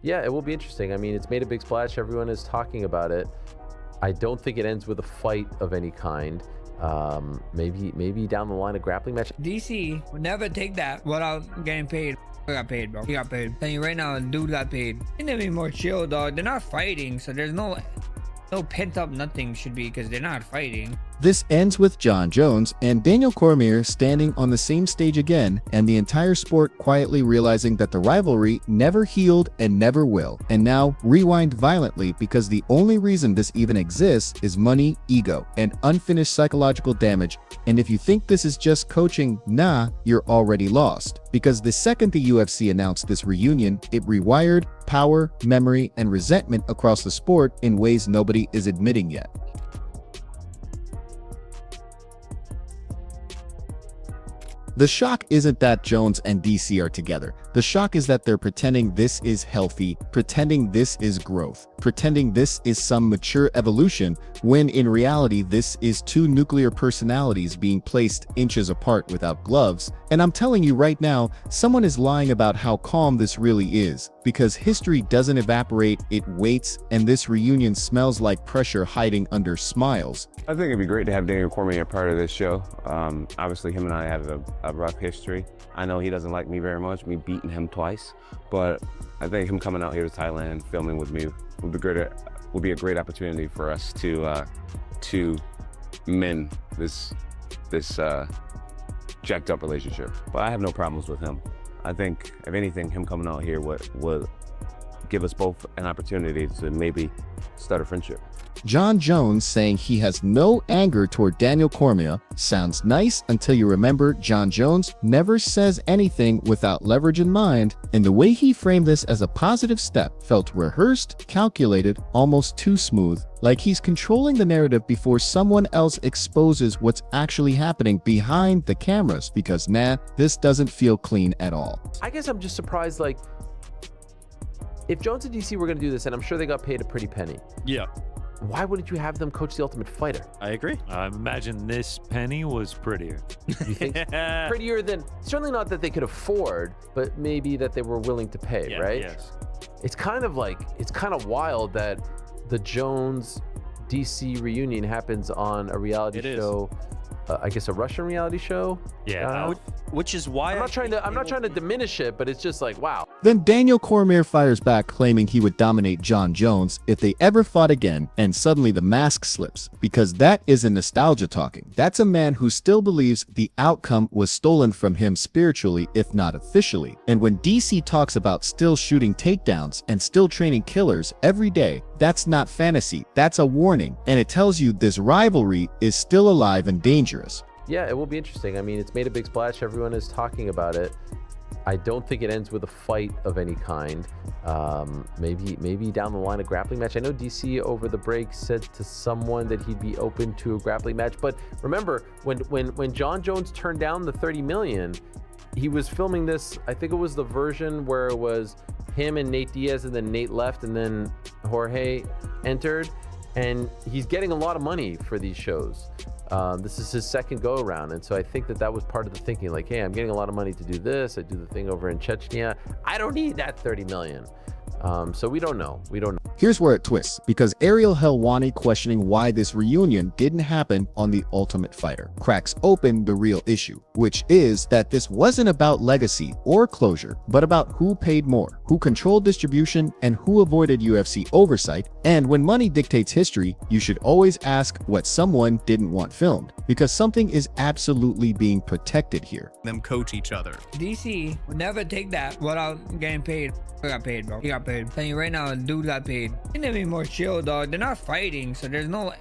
Yeah, it will be interesting. I mean, it's made a big splash. Everyone is talking about it. I don't think it ends with a fight of any kind. Maybe down the line a grappling match. DC would never take that without getting paid. I got paid, bro. He got paid. Telling you right now, dude got paid. They need to be more chill, dog. They're not fighting, so there's no pent up nothing should be because they're not fighting. This ends with Jon Jones and Daniel Cormier standing on the same stage again, and the entire sport quietly realizing that the rivalry never healed and never will. And now rewind violently, because the only reason this even exists is money, ego, and unfinished psychological damage. And if you think this is just coaching, nah, you're already lost. Because the second the UFC announced this reunion, it rewired power, memory, and resentment across the sport in ways nobody is admitting yet. The shock isn't that Jones and DC are together. The shock is that they're pretending this is healthy, pretending this is growth, pretending this is some mature evolution, when in reality this is two nuclear personalities being placed inches apart without gloves. And I'm telling you right now, someone is lying about how calm this really is, because history doesn't evaporate, it waits, and this reunion smells like pressure hiding under smiles. I think it'd be great to have Daniel Cormier a part of this show. Obviously, him and I have a rough history. I know he doesn't like me very much, me beating him twice, but I think him coming out here to Thailand, filming with me, would be a great opportunity for us to mend this jacked up relationship. But I have no problems with him. I think, if anything, him coming out here would give us both an opportunity to maybe start a friendship. Jon Jones saying he has no anger toward Daniel Cormier sounds nice until you remember Jon Jones never says anything without leverage in mind, and the way he framed this as a positive step felt rehearsed, calculated, almost too smooth, like he's controlling the narrative before someone else exposes what's actually happening behind the cameras, because nah, this doesn't feel clean at all. I guess I'm just surprised, like, if Jones and DC were going to do this, and I'm sure they got paid a pretty penny. Yeah. Why wouldn't you have them coach the Ultimate Fighter? I agree. I imagine this penny was prettier. You think prettier than, certainly not that they could afford, but maybe that they were willing to pay, Yeah, right? yes. It's kind of like, it's kind of wild that the Jones DC reunion happens on a reality show. I guess a Russian reality show. Yeah. Which is why I'm not trying to diminish it, but it's just like, wow. Then Daniel Cormier fires back, claiming he would dominate Jon Jones if they ever fought again, and suddenly the mask slips, because that isn't nostalgia talking. That's a man who still believes the outcome was stolen from him spiritually, if not officially. And when DC talks about still shooting takedowns and still training killers every day, that's not fantasy, that's a warning, and it tells you this rivalry is still alive and dangerous. Yeah, it will be interesting. I mean, it's made a big splash. Everyone is talking about it. I don't think it ends with a fight of any kind. Maybe down the line a grappling match. I know DC over the break said to someone that he'd be open to a grappling match. But remember, when Jon Jones turned down the 30 million, he was filming this. I think it was the version where it was him and Nate Diaz, and then Nate left, and then Jorge entered. And he's getting a lot of money for these shows. This is his second go around, and so I think that was part of the thinking, like, hey, I'm getting a lot of money to do this. I do the thing over in Chechnya. I don't need that 30 million. So we don't know. Here's where it twists, because Ariel Helwani questioning why this reunion didn't happen on The Ultimate Fighter cracks open the real issue, which is that this wasn't about legacy or closure, but about who paid more, who controlled distribution, and who avoided UFC oversight. And when money dictates history, you should always ask what someone didn't want filmed, because something is absolutely being protected here. them coach each other. DC would never take that without getting paid. I got paid, bro. He got paid. Telling you right now, dude got paid. They need to be more chill, dog. They're not fighting, so there's no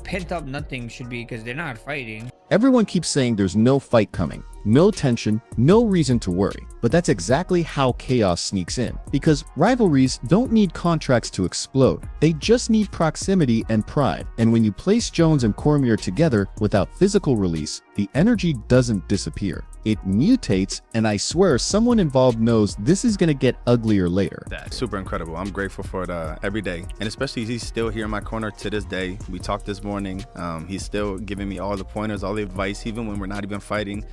pent up nothing should be because they're not fighting. Everyone keeps saying there's no fight coming, no tension, no reason to worry. But that's exactly how chaos sneaks in. Because rivalries don't need contracts to explode. They just need proximity and pride. And when you place Jones and Cormier together without physical release, the energy doesn't disappear. It mutates, and I swear someone involved knows this is gonna get uglier later. That's super incredible. I'm grateful for it every day. And especially he's still here in my corner to this day. We talked this morning. He's still giving me all the pointers, all the advice, even when we're not even fighting.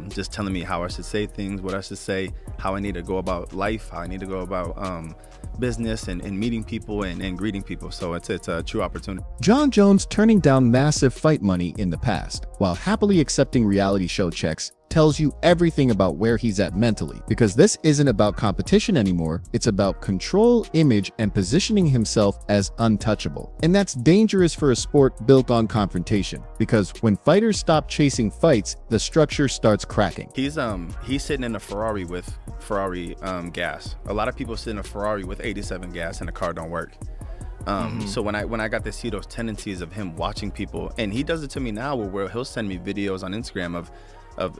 just telling me how I should say things, what I should say, how I need to go about life, how I need to go about business and meeting people and greeting people. So it's a true opportunity. Jon Jones turning down massive fight money in the past, while happily accepting reality show checks, tells you everything about where he's at mentally, because this isn't about competition anymore. It's about control, image, and positioning himself as untouchable. And that's dangerous for a sport built on confrontation, because when fighters stop chasing fights, the structure starts cracking. He's sitting in a Ferrari with Ferrari gas. A lot of people sit in a Ferrari with 87 gas and the car don't work. So when I got to see those tendencies of him watching people, and he does it to me now where he'll send me videos on Instagram of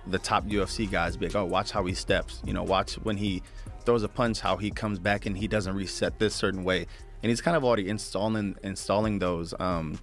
the top UFC guys, be like, oh, watch how he steps, you know, watch when he throws a punch, how he comes back and he doesn't reset this certain way. And he's kind of already installing those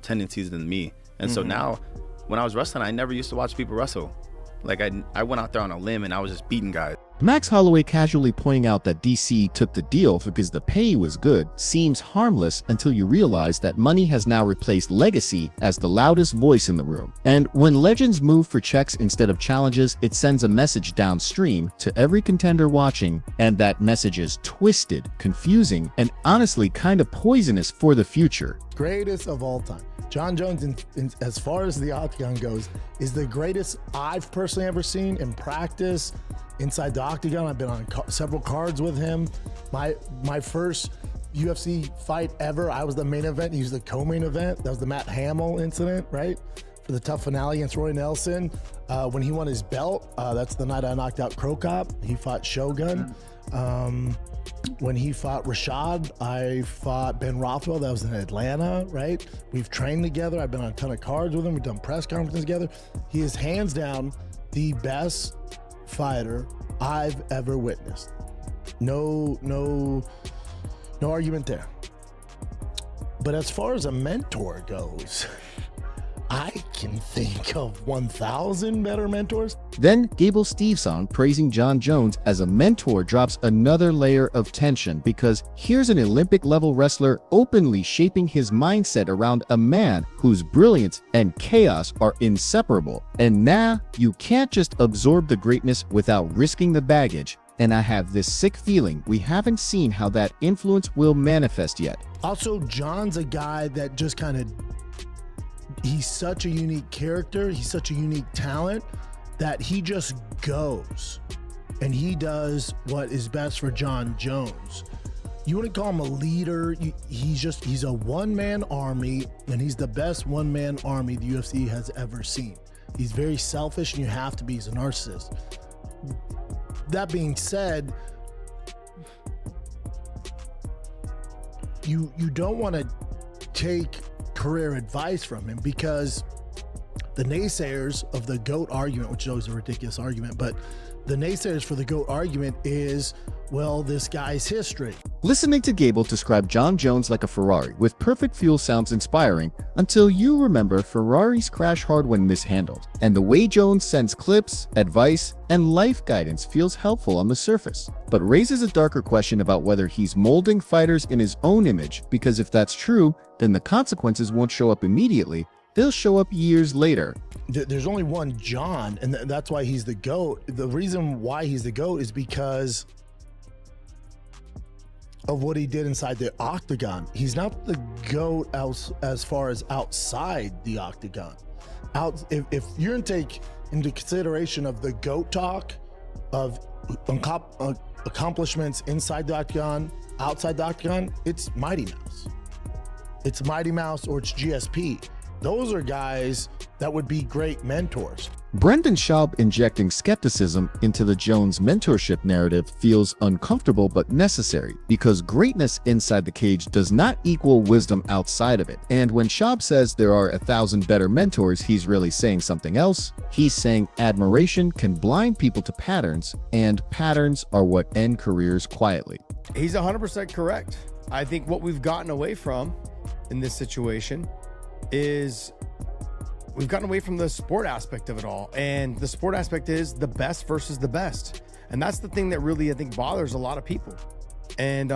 tendencies in me. And so now when I was wrestling, I never used to watch people wrestle. Like I went out there on a limb and I was just beating guys. Max Holloway casually pointing out that DC took the deal because the pay was good seems harmless until you realize that money has now replaced legacy as the loudest voice in the room. And when legends move for checks instead of challenges, it sends a message downstream to every contender watching, and that message is twisted, confusing, and honestly kind of poisonous for the future. Greatest of all time. Jon Jones, as far as the octagon goes, is the greatest I've personally ever seen in practice. Inside the octagon, I've been on several cards with him. My first UFC fight ever, I was the main event. He was the co-main event. That was the Matt Hamill incident, right? For the tough finale against Roy Nelson. When he won his belt, that's the night I knocked out Crow Cop. He fought Shogun. When he fought Rashad, I fought Ben Rothwell. That was in Atlanta, right? We've trained together. I've been on a ton of cards with him. We've done press conferences together. He is hands down the best fighter I've ever witnessed. No argument there. But as far as a mentor goes, I can think of 1,000 better mentors. Then Gable Steveson praising Jon Jones as a mentor drops another layer of tension, because here's an Olympic-level wrestler openly shaping his mindset around a man whose brilliance and chaos are inseparable. And now you can't just absorb the greatness without risking the baggage. And I have this sick feeling we haven't seen how that influence will manifest yet. Also, Jon's a guy that just kind of, he's such a unique character, he's such a unique talent that he just goes and he does what is best for Jon Jones. You wouldn't call him a leader, he's a one-man army, and he's the best one-man army the UFC has ever seen. He's very selfish, and you have to be, he's a narcissist. That being said, you don't want to take career advice from him, because the naysayers of the GOAT argument, which is always a ridiculous argument, but the naysayers for the GOAT argument is, well, this guy's history. Listening to Gable describe Jon Jones like a Ferrari with perfect fuel sounds inspiring, until you remember Ferraris crash hard when mishandled, and the way Jones sends clips, advice, and life guidance feels helpful on the surface, but raises a darker question about whether he's molding fighters in his own image, because if that's true, then the consequences won't show up immediately, they'll show up years later. There's only one Jon, and that's why he's the GOAT. The reason why he's the GOAT is because of what he did inside the octagon. He's not the GOAT as far as outside the octagon. If you're going to take into consideration of the GOAT talk of accomplishments inside the octagon, outside the octagon, it's Mighty Mouse. It's Mighty Mouse or it's GSP. Those are guys that would be great mentors. Brendan Schaub injecting skepticism into the Jones mentorship narrative feels uncomfortable but necessary, because greatness inside the cage does not equal wisdom outside of it. And when Schaub says there are 1,000 better mentors, he's really saying something else. He's saying admiration can blind people to patterns, and patterns are what end careers quietly. He's 100% correct. I think what we've gotten away from in this situation is we've gotten away from the sport aspect of it all. And the sport aspect is the best versus the best. And that's the thing that really, I think, bothers a lot of people. And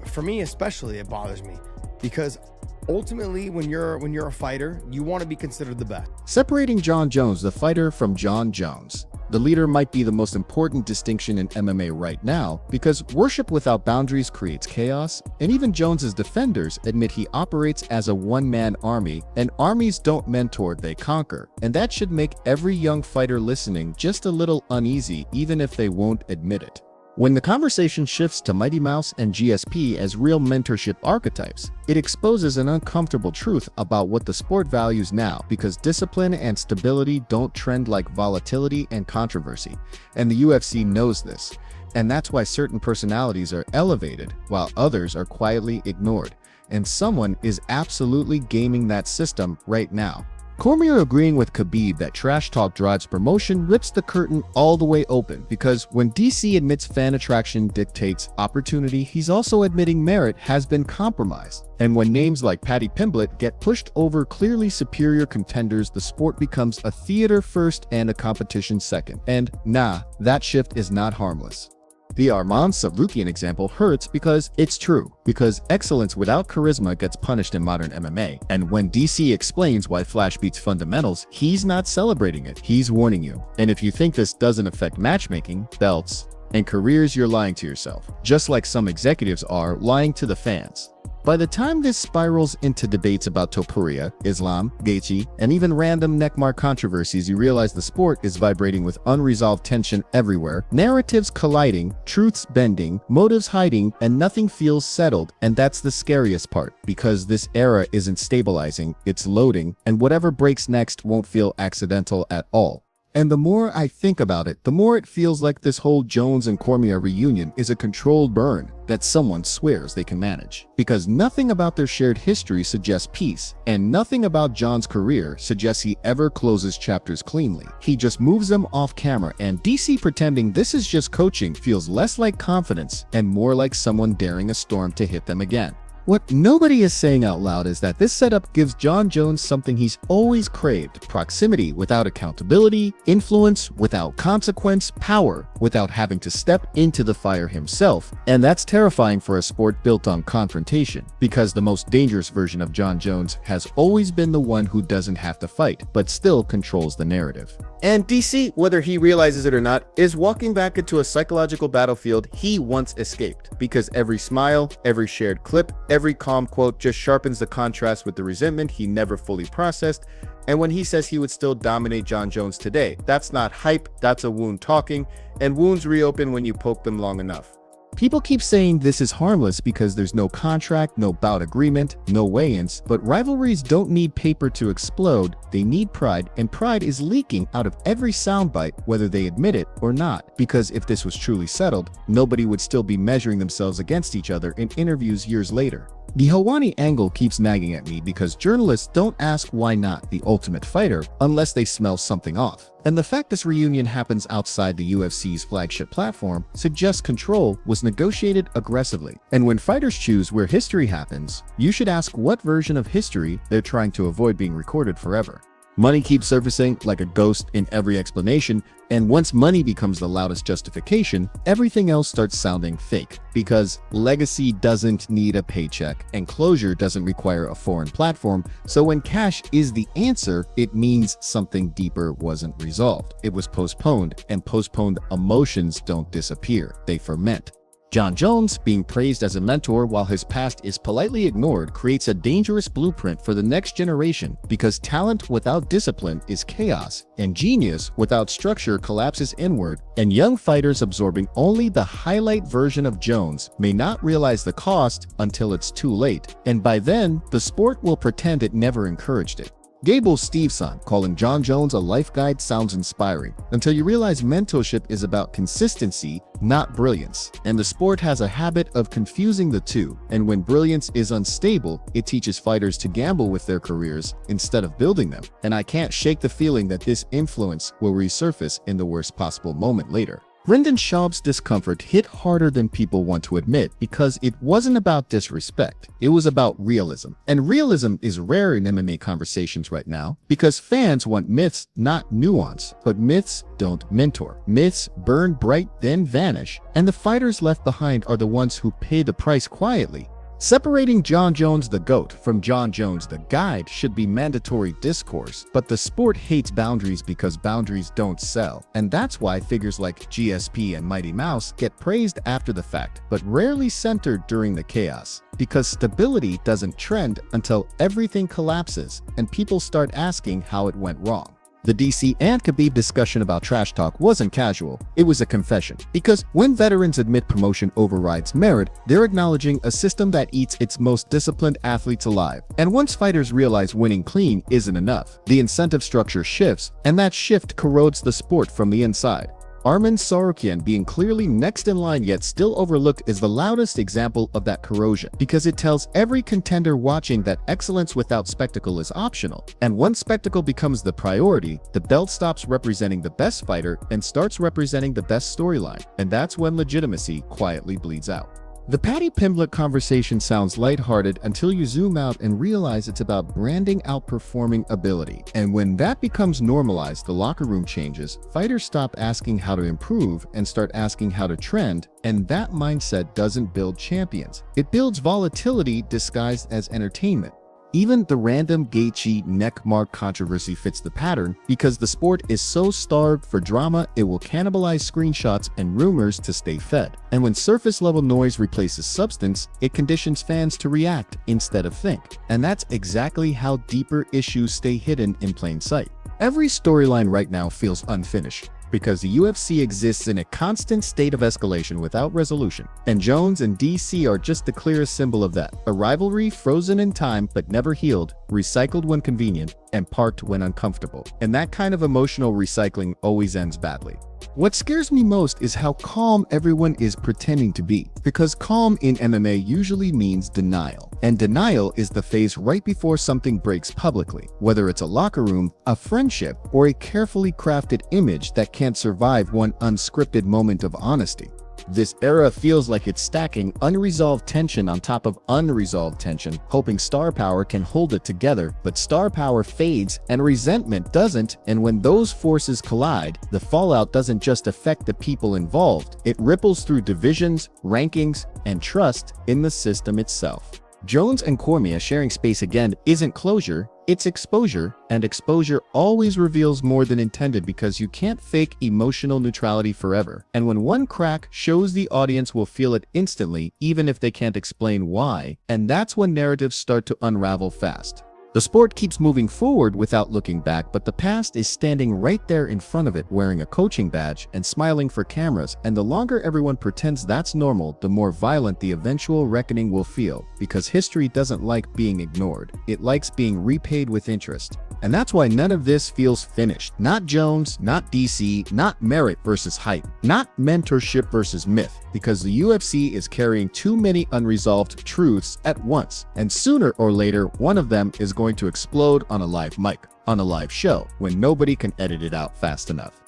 for me especially, it bothers me, because ultimately when you're a fighter, you want to be considered the best. Separating Jon Jones, the fighter, from Jon Jones. The leader might be the most important distinction in MMA right now because worship without boundaries creates chaos, and even Jones's defenders admit he operates as a one-man army, and armies don't mentor, they conquer. And that should make every young fighter listening just a little uneasy, even if they won't admit it. When the conversation shifts to Mighty Mouse and GSP as real mentorship archetypes, it exposes an uncomfortable truth about what the sport values now, because discipline and stability don't trend like volatility and controversy, and the UFC knows this. And that's why certain personalities are elevated while others are quietly ignored, and someone is absolutely gaming that system right now. Cormier agreeing with Khabib that trash talk drives promotion rips the curtain all the way open, because when DC admits fan attraction dictates opportunity, he's also admitting merit has been compromised. And when names like Paddy Pimblett get pushed over clearly superior contenders, the sport becomes a theater first and a competition second. And nah, that shift is not harmless. The Arman Tsarukyan example hurts because it's true, because excellence without charisma gets punished in modern MMA. And when DC explains why Flash beats fundamentals, he's not celebrating it, he's warning you. And if you think this doesn't affect matchmaking, belts, and careers, you're lying to yourself, just like some executives are lying to the fans. By the time this spirals into debates about Topuria, Islam, Gaethje, and even random neckmark controversies, you realize the sport is vibrating with unresolved tension everywhere, narratives colliding, truths bending, motives hiding, and nothing feels settled. And that's the scariest part, because this era isn't stabilizing, it's loading, and whatever breaks next won't feel accidental at all. And the more I think about it, the more it feels like this whole Jones and Cormier reunion is a controlled burn that someone swears they can manage. Because nothing about their shared history suggests peace, and nothing about John's career suggests he ever closes chapters cleanly. He just moves them off camera, and DC pretending this is just coaching feels less like confidence and more like someone daring a storm to hit them again. What nobody is saying out loud is that this setup gives Jon Jones something he's always craved: proximity without accountability, influence without consequence, power without having to step into the fire himself. And that's terrifying for a sport built on confrontation, because the most dangerous version of Jon Jones has always been the one who doesn't have to fight, but still controls the narrative. And DC, whether he realizes it or not, is walking back into a psychological battlefield he once escaped, because every smile, every shared clip, every calm quote just sharpens the contrast with the resentment he never fully processed. And when he says he would still dominate Jon Jones today, that's not hype, that's a wound talking, and wounds reopen when you poke them long enough. People keep saying this is harmless because there's no contract, no bout agreement, no weigh-ins, but rivalries don't need paper to explode, they need pride, and pride is leaking out of every soundbite, whether they admit it or not. Because if this was truly settled, nobody would still be measuring themselves against each other in interviews years later. The Helwani angle keeps nagging at me because journalists don't ask why not the Ultimate Fighter unless they smell something off. And the fact this reunion happens outside the UFC's flagship platform suggests control was negotiated aggressively. And when fighters choose where history happens, you should ask what version of history they're trying to avoid being recorded forever. Money keeps surfacing like a ghost in every explanation, and once money becomes the loudest justification, everything else starts sounding fake. Because legacy doesn't need a paycheck, and closure doesn't require a foreign platform, so when cash is the answer, it means something deeper wasn't resolved. It was postponed, and postponed emotions don't disappear, they ferment. Jon Jones, being praised as a mentor while his past is politely ignored, creates a dangerous blueprint for the next generation, because talent without discipline is chaos, and genius without structure collapses inward, and young fighters absorbing only the highlight version of Jones may not realize the cost until it's too late, and by then, the sport will pretend it never encouraged it. Gable Steveson calling Jon Jones a life guide sounds inspiring, until you realize mentorship is about consistency, not brilliance. And the sport has a habit of confusing the two, and when brilliance is unstable, it teaches fighters to gamble with their careers instead of building them. And I can't shake the feeling that this influence will resurface in the worst possible moment later. Brendan Schaub's discomfort hit harder than people want to admit, because it wasn't about disrespect, it was about realism. And realism is rare in MMA conversations right now, because fans want myths, not nuance. But myths don't mentor. Myths burn bright, then vanish, and the fighters left behind are the ones who pay the price quietly. Separating John Jones the GOAT from John Jones the Guide should be mandatory discourse, but the sport hates boundaries because boundaries don't sell. And that's why figures like GSP and Mighty Mouse get praised after the fact, but rarely centered during the chaos. Because stability doesn't trend until everything collapses and people start asking how it went wrong. The DC and Khabib discussion about trash talk wasn't casual, it was a confession. Because when veterans admit promotion overrides merit, they're acknowledging a system that eats its most disciplined athletes alive. And once fighters realize winning clean isn't enough, the incentive structure shifts, and that shift corrodes the sport from the inside. Arman Tsarukyan being clearly next in line yet still overlooked is the loudest example of that corrosion, because it tells every contender watching that excellence without spectacle is optional. And once spectacle becomes the priority, the belt stops representing the best fighter and starts representing the best storyline, and that's when legitimacy quietly bleeds out. The Paddy Pimblett conversation sounds lighthearted until you zoom out and realize it's about branding outperforming ability. And when that becomes normalized, the locker room changes, fighters stop asking how to improve and start asking how to trend, and that mindset doesn't build champions. It builds volatility disguised as entertainment. Even the random Gaethje neck mark controversy fits the pattern because the sport is so starved for drama it will cannibalize screenshots and rumors to stay fed. And when surface level noise replaces substance, it conditions fans to react instead of think. And that's exactly how deeper issues stay hidden in plain sight. Every storyline right now feels unfinished, because the UFC exists in a constant state of escalation without resolution. And Jones and DC are just the clearest symbol of that. A rivalry frozen in time but never healed, recycled when convenient, and parked when uncomfortable. And that kind of emotional recycling always ends badly. What scares me most is how calm everyone is pretending to be, because calm in MMA usually means denial. And denial is the phase right before something breaks publicly, whether it's a locker room, a friendship, or a carefully crafted image that can't survive one unscripted moment of honesty. This era feels like it's stacking unresolved tension on top of unresolved tension, hoping star power can hold it together, but star power fades and resentment doesn't, and when those forces collide, the fallout doesn't just affect the people involved, it ripples through divisions, rankings, and trust in the system itself. Jones and Cormier sharing space again isn't closure, it's exposure, and exposure always reveals more than intended because you can't fake emotional neutrality forever. And when one crack shows, the audience will feel it instantly, even if they can't explain why, and that's when narratives start to unravel fast. The sport keeps moving forward without looking back, but the past is standing right there in front of it wearing a coaching badge and smiling for cameras, and the longer everyone pretends that's normal, the more violent the eventual reckoning will feel, because history doesn't like being ignored. It likes being repaid with interest. And that's why none of this feels finished. Not Jones, not DC, not merit versus hype, not mentorship versus myth, because the UFC is carrying too many unresolved truths at once, and sooner or later one of them is going to explode on a live mic, on a live show, when nobody can edit it out fast enough.